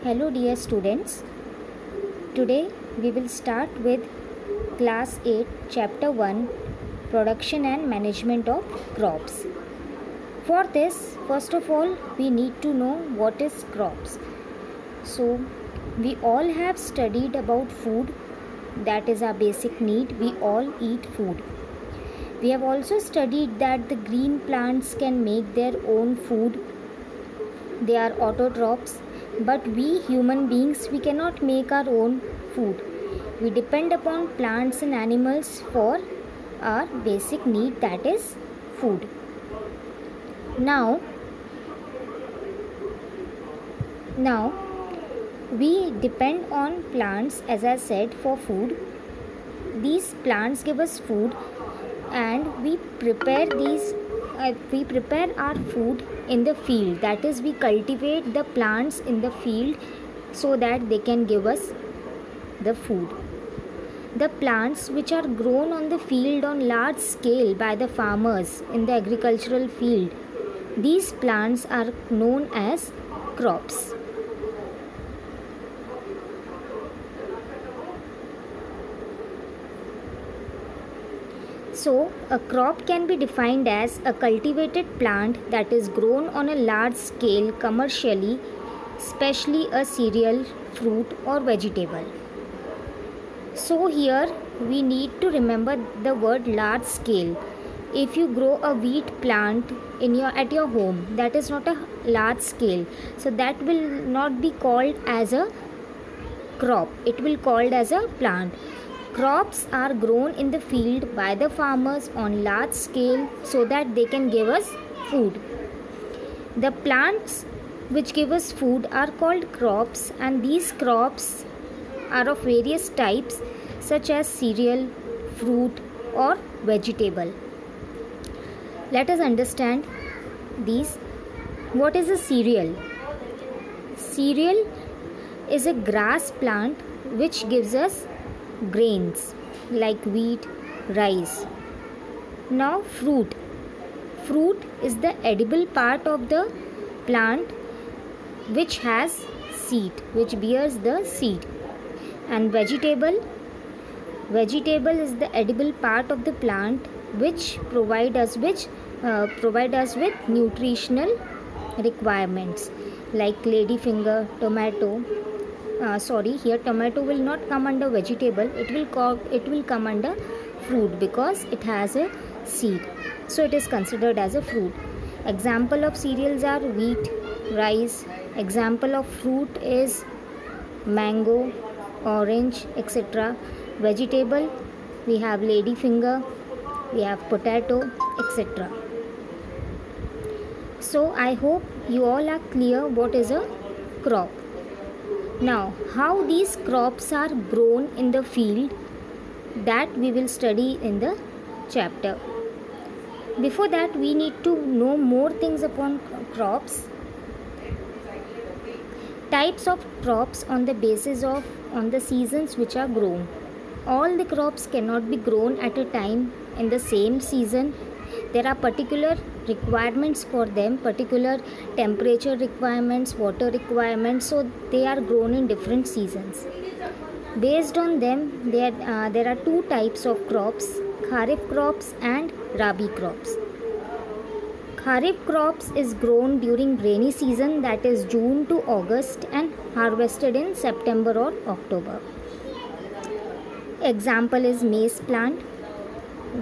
Hello dear students. Today we will start with class 8 chapter 1 production and management of crops. For this, first of all, we need to know what is crops. So we all have studied about food, that is our basic need. We all eat food. We have also studied that the green plants can make their own food. They are autotrophs. But we human beings, we cannot make our own food. We depend upon plants and animals for our basic need, that is food. Now we depend on plants, as I said, for food. These plants give us food and we prepare our food in the field, that is we cultivate the plants in the field so that they can give us the food. The plants which are grown on the field on large scale by the farmers in the agricultural field, these plants are known as crops. So, a crop can be defined as a cultivated plant that is grown on a large scale commercially, especially a cereal, fruit or vegetable. So here we need to remember the word large scale. If you grow a wheat plant at your home, that is not a large scale. So that will not be called as a crop. It will be called as a plant. Crops are grown in the field by the farmers on large scale so that they can give us food. The plants which give us food are called crops, and these crops are of various types such as cereal, fruit or vegetable. Let us understand these. What is a cereal? Cereal is a grass plant which gives us grains like wheat, rice. Now fruit is the edible part of the plant which has seed, which bears the seed. And vegetable is the edible part of the plant which provide us with nutritional requirements like ladyfinger, tomato. Here tomato will not come under vegetable, it will come under fruit because it has a seed, so it is considered as a fruit. Example of cereals are wheat, rice. Example of fruit is mango, orange, etc. Vegetable, we have ladyfinger, we have potato, etc. So I hope you all are clear what is a crop. Now, how these crops are grown in the field, that we will study in the chapter. Before that, we need to know more things upon crops. Types of crops on the seasons which are grown. All the crops cannot be grown at a time in the same season. There are particular requirements for them, particular temperature requirements, water requirements, so they are grown in different seasons. Based on them, there are two types of crops: kharif crops and rabi crops. Kharif crops is grown during rainy season, that is June to August, and harvested in September or October. Example is maize plant.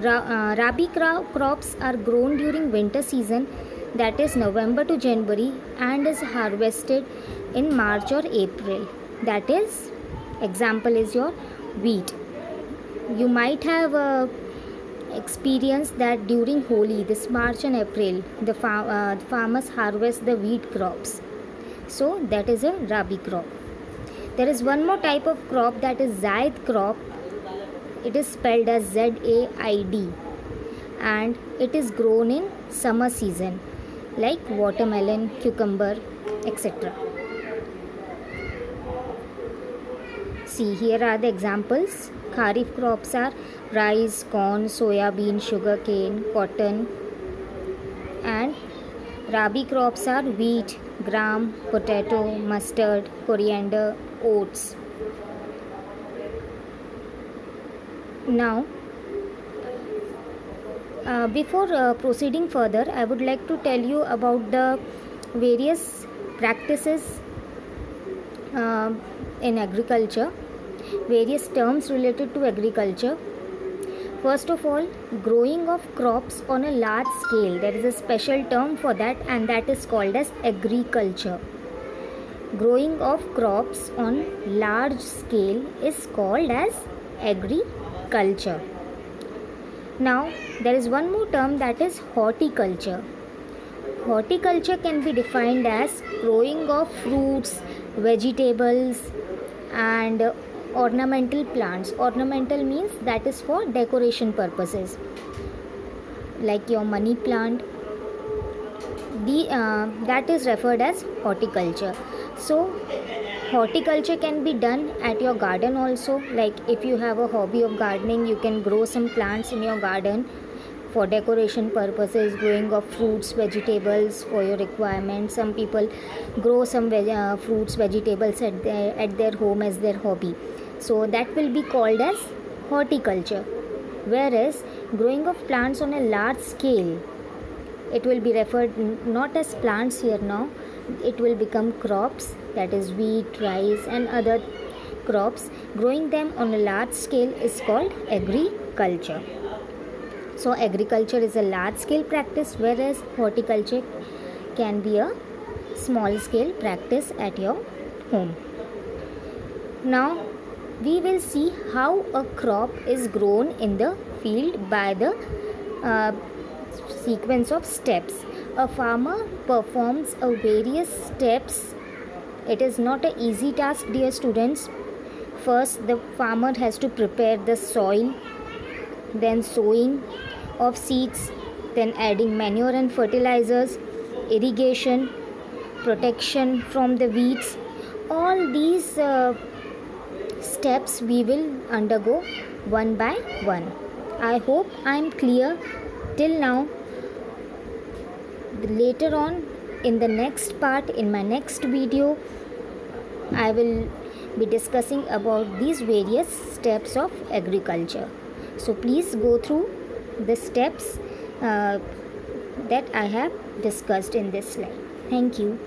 Rabi crops are grown during winter season, that is November to January, and is harvested in March or April. That is, example is your wheat. You might have experienced that during Holi, this March and April, the farmers harvest the wheat crops. So that is a Rabi crop. There is one more type of crop, that is Zaid crop. It is spelled as ZAID, and it is grown in summer season like watermelon, cucumber, etc. See, here are the examples. Kharif crops are rice, corn, soya bean, sugarcane, cotton, and Rabi crops are wheat, gram, potato, mustard, coriander, oats. Now, before proceeding further, I would like to tell you about the various practices in agriculture, various terms related to agriculture. First of all, growing of crops on a large scale. There is a special term for that, and that is called as agriculture. Growing of crops on large scale is called as agriculture. Now, there is one more term, that is horticulture. Horticulture can be defined as growing of fruits, vegetables, and ornamental plants. Ornamental means that is for decoration purposes, like your money plant. That is referred as horticulture. So horticulture can be done at your garden also. Like if you have a hobby of gardening, you can grow some plants in your garden for decoration purposes, growing of fruits, vegetables for your requirements. Some people grow some fruits, vegetables at their home as their hobby. So that will be called as horticulture. Whereas growing of plants on a large scale, it will be referred not as plants here now, it will become crops, that is wheat, rice and other crops. Growing them on a large scale is called agriculture. So agriculture is a large scale practice, whereas horticulture can be a small scale practice at your home. Now we will see how a crop is grown in the field by the sequence of steps. A farmer performs a various steps. It is not an easy task, dear students. First, the farmer has to prepare the soil, then sowing of seeds, then adding manure and fertilizers, irrigation, protection from the weeds. All these steps we will undergo one by one. I hope I am clear till now. Later on in the next part, in my next video, I will be discussing about these various steps of agriculture. So please go through the steps that I have discussed in this slide. Thank you.